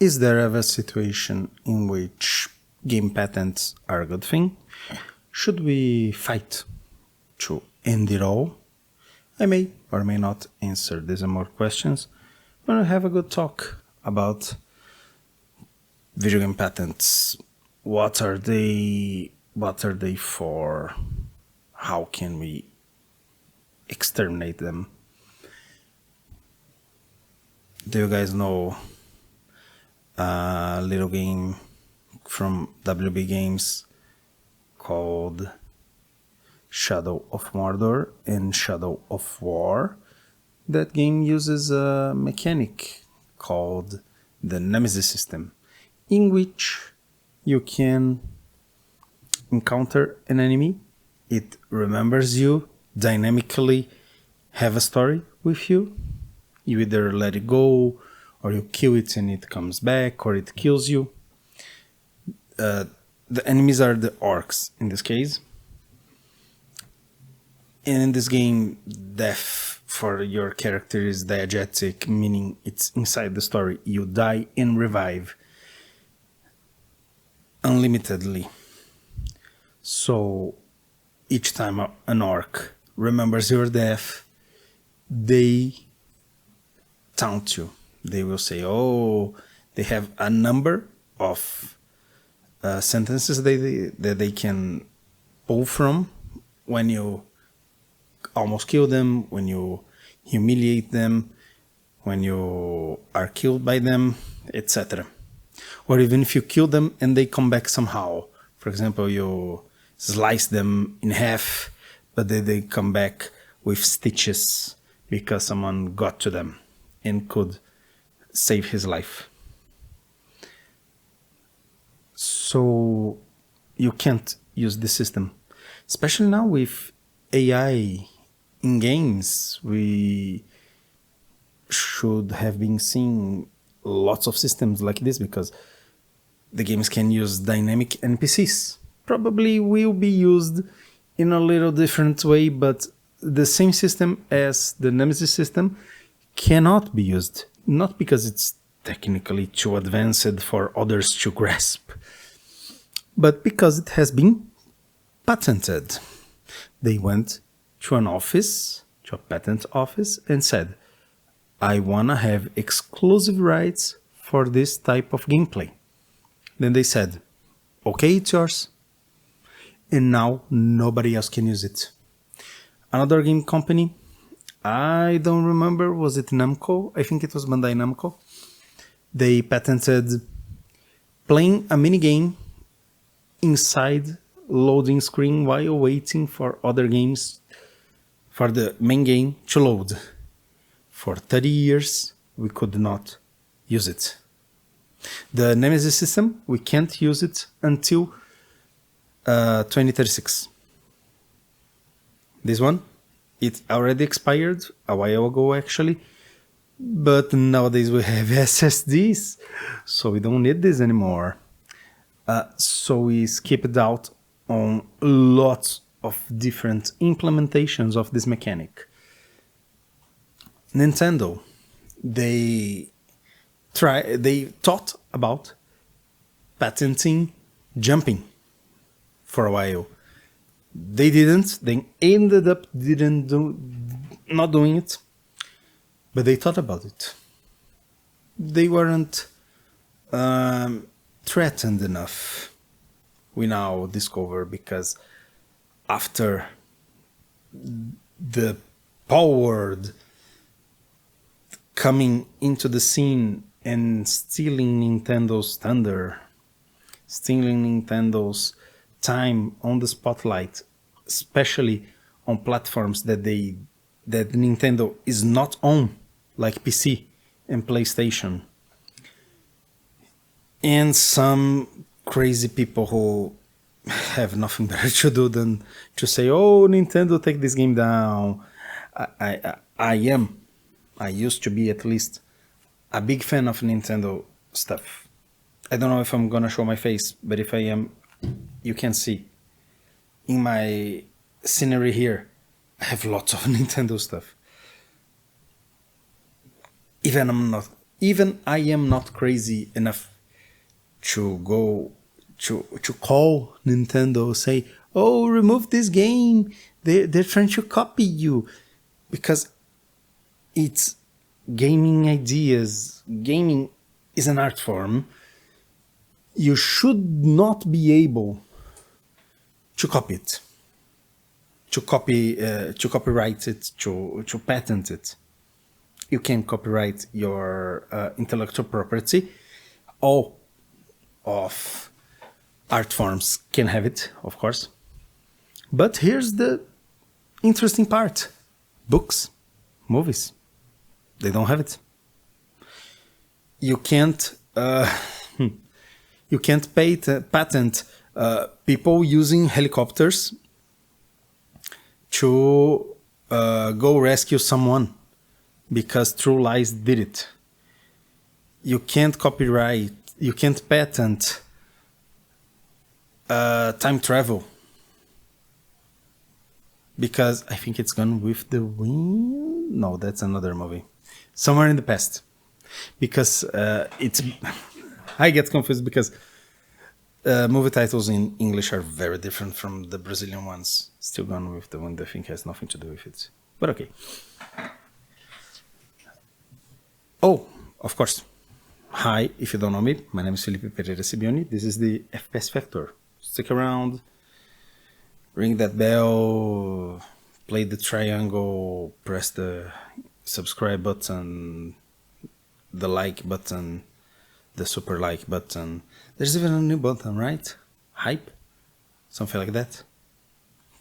Is there ever a situation in which game patents are a good thing? Should we fight to end it all? I may or may not answer these and more questions when I have a good talk about video game patents. What are they? What are they for? How can we exterminate them? Do you guys know a little game from WB Games called Shadow of Mordor and Shadow of War? That game uses a mechanic called the Nemesis system, in which you can encounter an enemy, it remembers you, dynamically have a story with you. You either let it go, or you kill it and it comes back, or it kills you. The enemies are the orcs in this case. And in this game, death for your character is diegetic, meaning it's inside the story. You die and revive unlimitedly. So each time an orc remembers your death, they taunt you. They will say, oh, they have a number of sentences that they can pull from when you almost kill them, when you humiliate them, when you are killed by them, etc. Or even if you kill them and they come back somehow. For example, you slice them in half, but then they come back with stitches because someone got to them and could save his life. So you can't use this system, especially now with AI in games. We should have been seeing lots of systems like this because the games can use dynamic NPCs. Probably will be used in a little different way, but the same system as the Nemesis system cannot be used. Not because it's technically too advanced for others to grasp, but because it has been patented. They went to an office, to a patent office, and said, I wanna have exclusive rights for this type of gameplay. Then they said, okay, it's yours. And now nobody else can use it. Another game company, I don't remember, was it Namco? I think it was Bandai Namco. They patented playing a minigame inside loading screen while waiting for other games, for the main game to load. For 30 years, we could not use it. The Nemesis system, we can't use it until 2036. This one, it already expired a while ago actually, but nowadays we have SSDs, so we don't need this anymore. So we skipped out on lots of different implementations of this mechanic. Nintendo, they thought about patenting jumping for a while. They didn't. They ended up not doing it, but they thought about it. They weren't threatened enough. We now discover, because after the powered coming into the scene and stealing Nintendo's thunder, stealing Nintendo's time on the spotlight, especially on platforms that Nintendo is not on, like PC and PlayStation. And some crazy people who have nothing better to do than to say, oh, Nintendo, take this game down. I used to be, at least, a big fan of Nintendo stuff. I don't know if I'm gonna show my face, but if I am, you can see. In my scenery here, I have lots of Nintendo stuff. Even I'm not Even I am not crazy enough to go to call Nintendo, say, "Oh, remove this game. They're trying to copy you," because it's gaming ideas. Gaming is an art form. You should not be able to copy it, to copyright it, to patent it. You can copyright your intellectual property. All of art forms can have it, of course. But here's the interesting part. Books, movies, they don't have it. You can't patent people using helicopters to go rescue someone because True Lies did it. You can't patent time travel because I think it's Gone with the Wind. No, that's another movie. Somewhere in the Past. Because it's... I get confused because movie titles in English are very different from the Brazilian ones. Still Gone with the Wind, I think, has nothing to do with it. But okay. Oh, of course. Hi, if you don't know me, my name is Felipe Pereira Sibioni. This is the FPS Factor. Stick around, ring that bell, play the triangle, press the subscribe button, the like button, the super like button. There's even a new button, right? Hype? Something like that.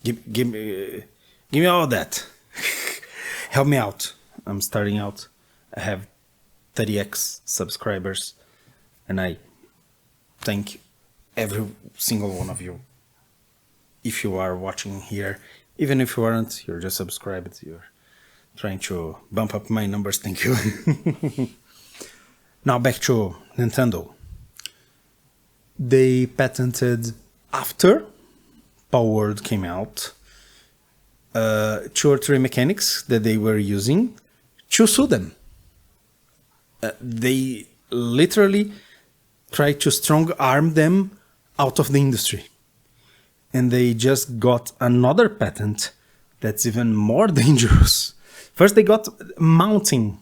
Give me all that. Help me out. I'm starting out. I have 30x subscribers, and I thank every single one of you. If you are watching here, even if you aren't, you're just subscribed, you're trying to bump up my numbers, thank you. Now back to Nintendo. They patented, after Power World came out, 2 or 3 mechanics that they were using to sue them. They literally tried to strong arm them out of the industry. And they just got another patent that's even more dangerous. First they got mounting.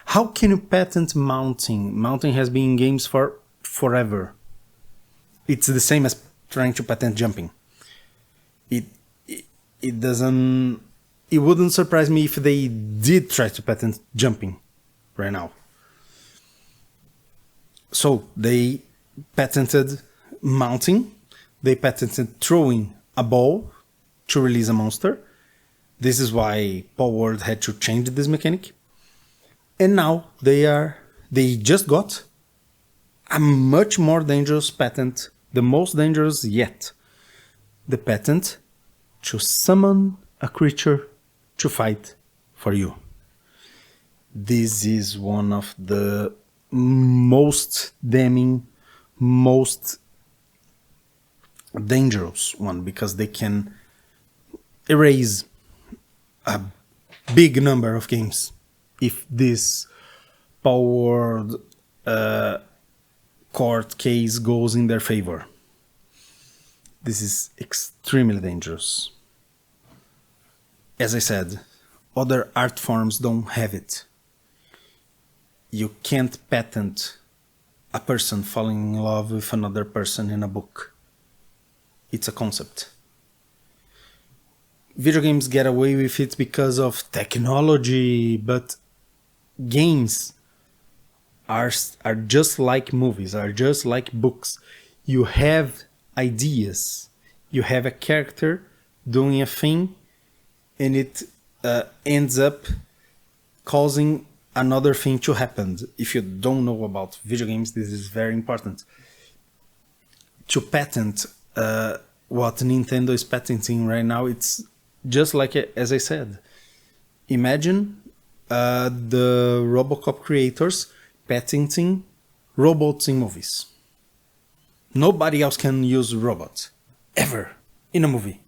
How can you patent mounting? Mounting has been in games for forever. It's the same as trying to patent jumping. It doesn't... It wouldn't surprise me if they did try to patent jumping right now. So they patented mounting. They patented throwing a ball to release a monster. This is why Power World had to change this mechanic. And now they just got a much more dangerous patent, the most dangerous yet. The patent to summon a creature to fight for you. This is one of the most damning, most dangerous one, because they can erase a big number of games if this Power World court case goes in their favor. This is extremely dangerous. As I said, other art forms don't have it. You can't patent a person falling in love with another person in a book. It's a concept. Video games get away with it because of technology, but games are just like movies, are just like books. You have ideas. You have a character doing a thing, and it ends up causing another thing to happen. If you don't know about video games, this is very important. To patent what Nintendo is patenting right now, it's just like, as I said, imagine the RoboCop creators patenting robots in movies. Nobody else can use robots, ever, in a movie.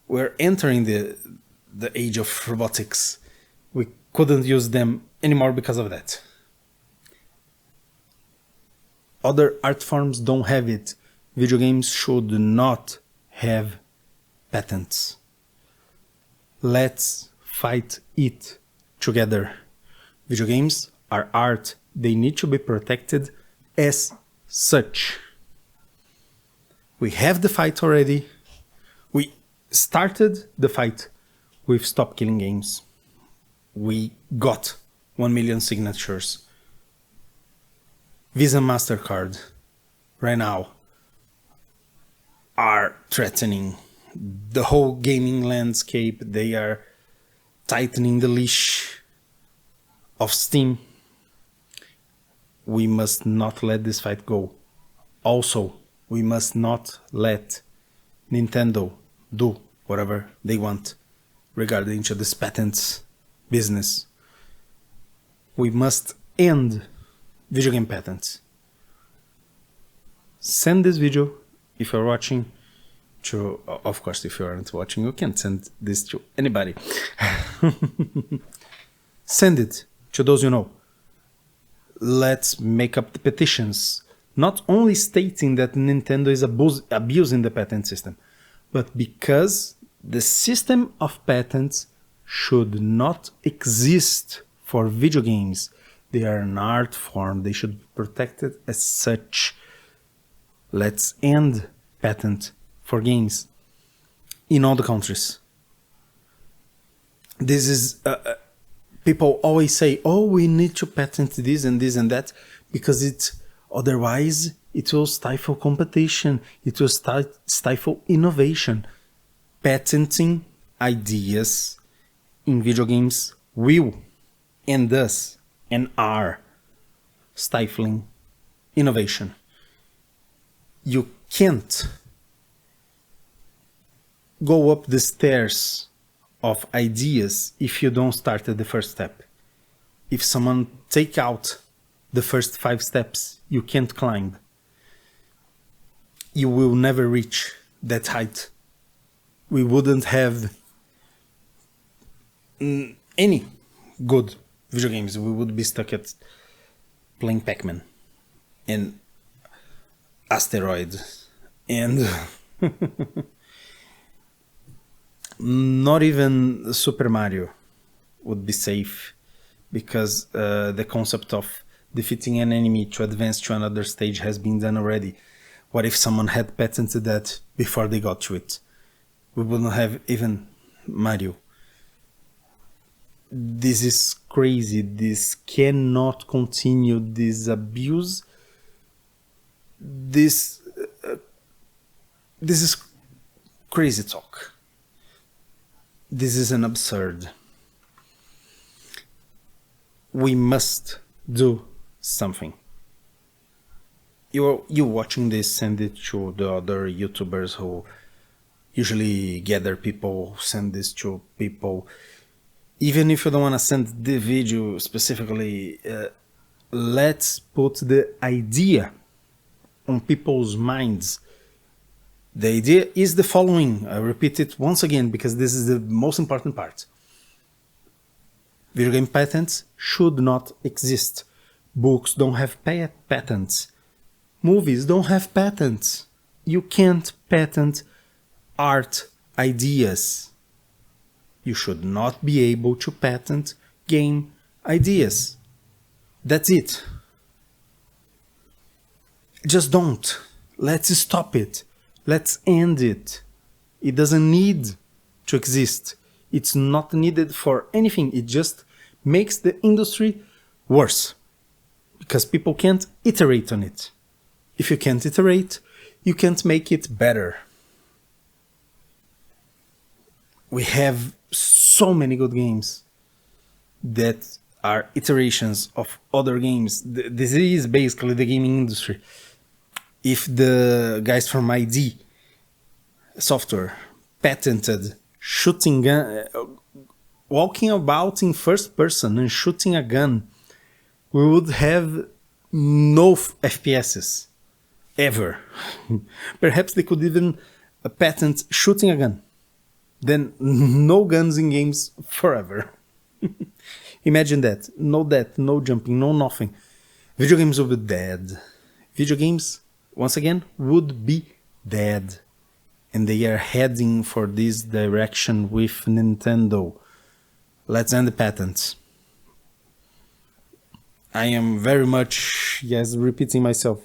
We're entering the age of robotics. We couldn't use them anymore because of that. Other art forms don't have it. Video games should not have patents. Let's fight it together. Video games are art. They need to be protected as such. We have the fight already. We started the fight with Stop Killing Games. We got 1 million signatures. Visa and MasterCard right now are threatening the whole gaming landscape. They are tightening the leash of Steam. We must not let this fight go. Also, we must not let Nintendo do whatever they want regarding to this patents business. We must end video game patents. Send this video if you're watching to, of course, if you aren't watching, you can send this to anybody. Send it to those you know. Let's make up the petitions, not only stating that Nintendo is abusing the patent system, but because the system of patents should not exist for video games. They are an art form. They should be protected as such. Let's end patent for games in all the countries. This is people always say, oh, we need to patent this and this and that, because otherwise it will stifle competition, it will stifle innovation. Patenting ideas in video games will and does and are stifling innovation. You can't go up the stairs of ideas if you don't start at the first step. If someone take out the first 5 steps, you can't climb. You will never reach that height. We wouldn't have any good video games. We would be stuck at playing Pac-Man and Asteroid and not even Super Mario would be safe, because the concept of defeating an enemy to advance to another stage has been done already. What if someone had patented that before they got to it? We wouldn't have even Mario. This is crazy. This cannot continue. This abuse. This is crazy talk. This is an absurd. We must do something. You watching this, send it to the other YouTubers who usually gather people, send this to people. Even if you don't want to send the video specifically, let's put the idea on people's minds. The idea is the following. I repeat it once again because this is the most important part. Video game patents should not exist. Books don't have patents. Movies don't have patents. You can't patent art ideas. You should not be able to patent game ideas. That's it. Just don't. Let's stop it. Let's end it. It doesn't need to exist. It's not needed for anything. It just makes the industry worse, because people can't iterate on it. If you can't iterate, you can't make it better. We have so many good games that are iterations of other games. This is basically the gaming industry. If the guys from ID Software patented shooting gun, walking about in first person and shooting a gun, we would have no FPSs ever. Perhaps they could even patent shooting a gun. Then no guns in games forever. Imagine that. No jumping, no nothing. Video games would be dead. Video games, once again, would be dead. And they are heading for this direction with Nintendo. Let's end the patents. I am very much, yes, repeating myself.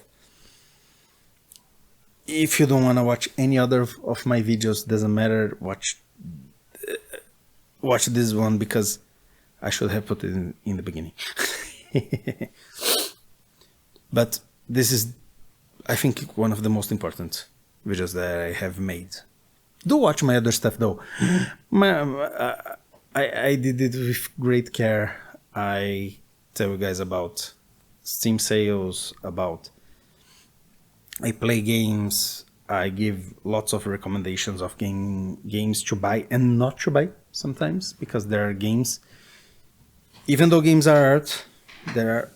If you don't want to watch any other of my videos, doesn't matter, watch this one, because I should have put it in the beginning. But this is, I think, one of the most important videos that I have made. Do watch my other stuff though. I did it with great care. I tell you guys about Steam sales, about I play games, I give lots of recommendations of games to buy and not to buy sometimes, because there are games, even though games are art, there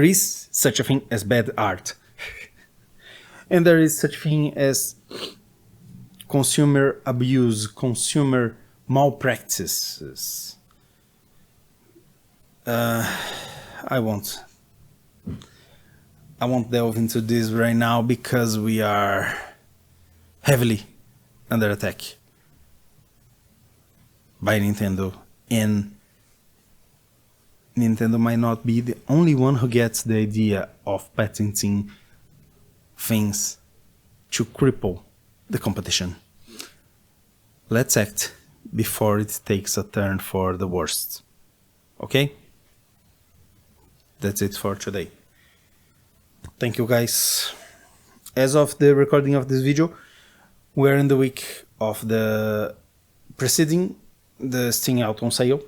is such a thing as bad art. And there is such a thing as consumer abuse, consumer malpractices. I won't delve into this right now, because we are heavily under attack by Nintendo, and Nintendo might not be the only one who gets the idea of patenting things to cripple the competition. Let's act before it takes a turn for the worst. Okay? That's it for today. Thank you guys. As of the recording of this video, we're in the week of the preceding the Steam out on sale.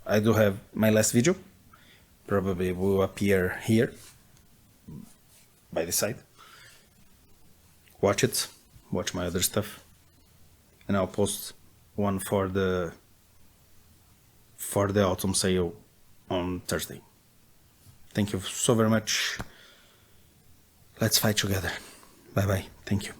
I do have my last video, probably will appear here by the side. Watch it, watch my other stuff, and I'll post one for the autumn sale on Thursday. Thank you so very much. Let's fight together. Bye bye. Thank you.